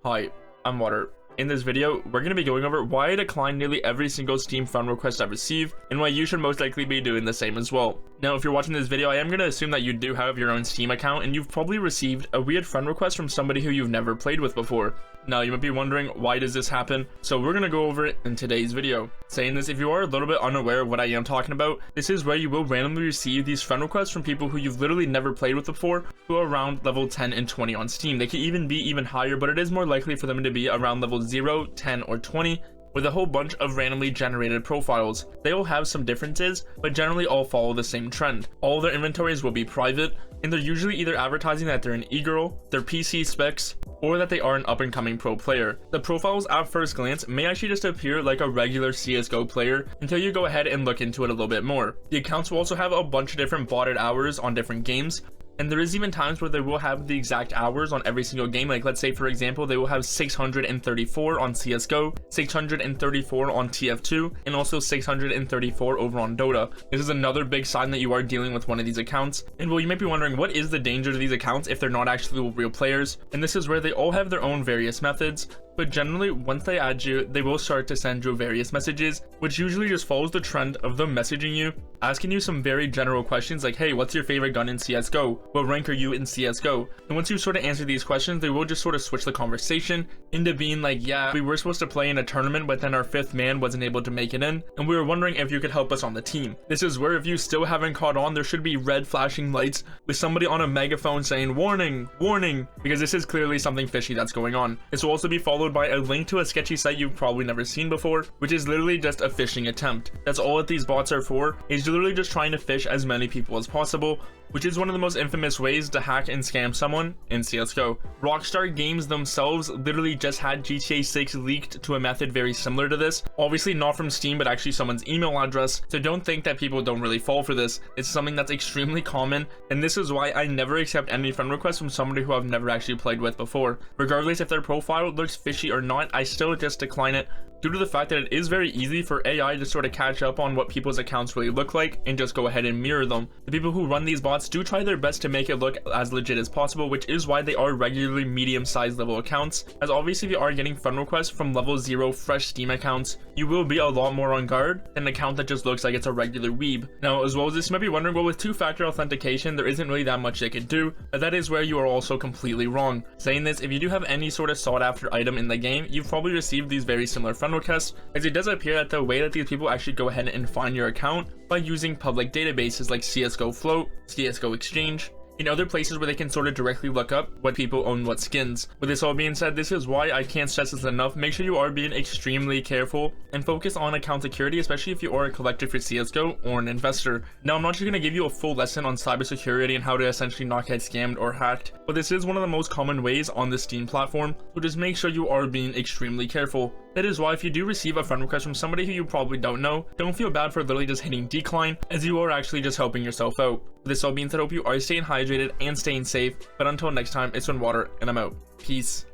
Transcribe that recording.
Hi, I'm Water. In this video, we're going to be going over why I decline nearly every single Steam friend request I receive, and why you should most likely be doing the same as well. Now, if you're watching this video, I am going to assume that you do have your own Steam account, and you've probably received a weird friend request from somebody who you've never played with before. Now, you might be wondering, why does this happen? So we're going to go over it in today's video. Saying this, if you are a little bit unaware of what I am talking about, this is where you will randomly receive these friend requests from people who you've literally never played with before, who are around level 10 and 20 on Steam. They could even be even higher, but it is more likely for them to be around level 0, 10, or 20, with a whole bunch of randomly generated profiles. They will have some differences, but generally all follow the same trend. All their inventories will be private, and they're usually either advertising that they're an e-girl, their PC specs, or that they are an up-and-coming pro player. The profiles at first glance may actually just appear like a regular CSGO player until you go ahead and look into it a little bit more. The accounts will also have a bunch of different botted hours on different games, and there is even times where they will have the exact hours on every single game. Like, let's say for example, they will have 634 on CSGO, 634 on TF2, and also 634 over on Dota. This is another big sign that you are dealing with one of these accounts. And well, you might be wondering, what is the danger to these accounts if they're not actually real players? And this is where they all have their own various methods, but generally once they add you, they will start to send you various messages, which usually just follows the trend of them messaging you, asking you some very general questions like, hey, what's your favorite gun in CSGO? What rank are you in CSGO? And once you sort of answer these questions, they will just sort of switch the conversation into being like, yeah, we were supposed to play in a tournament, but then our fifth man wasn't able to make it in, and we were wondering if you could help us on the team. This is where, if you still haven't caught on, there should be red flashing lights with somebody on a megaphone saying, warning, warning, because this is clearly something fishy that's going on. This will also be followed by a link to a sketchy site you've probably never seen before, which is literally just a phishing attempt. That's all that these bots are for, is literally just trying to phish as many people as possible, which is one of the most infamous ways to hack and scam someone in CSGO. Rockstar Games themselves literally just had GTA 6 leaked to a method very similar to this. Obviously not from Steam, but actually someone's email address. So don't think that people don't really fall for this. It's something that's extremely common, and this is why I never accept any friend requests from somebody who I've never actually played with before. Regardless if their profile looks fishy or not, I still just decline it, due to the fact that it is very easy for AI to sort of catch up on what people's accounts really look like and just go ahead and mirror them. The people who run these bots do try their best to make it look as legit as possible, which is why they are regularly medium-sized level accounts, as obviously if you are getting friend requests from level 0 fresh Steam accounts, you will be a lot more on guard than an account that just looks like it's a regular weeb. Now, as well as this, you might be wondering, well, with two-factor authentication, there isn't really that much they could do, but that is where you are also completely wrong. Saying this, if you do have any sort of sought-after item in the game, you've probably received these very similar friend requests, as it does appear that the way that these people actually go ahead and find your account by using public databases like CSGO Float, CSGO Exchange, and other places where they can sort of directly look up what people own what skins. With this all being said, this is why I can't stress this enough. Make sure you are being extremely careful and focus on account security, especially if you are a collector for CSGO or an investor. Now, I'm not just going to give you a full lesson on cybersecurity and how to essentially not get scammed or hacked, but this is one of the most common ways on the Steam platform, so just make sure you are being extremely careful. That is why if you do receive a friend request from somebody who you probably don't know, don't feel bad for literally just hitting decline, as you are actually just helping yourself out. With this all being said, I hope you are staying hydrated and staying safe, but until next time, it's been Water, and I'm out. Peace.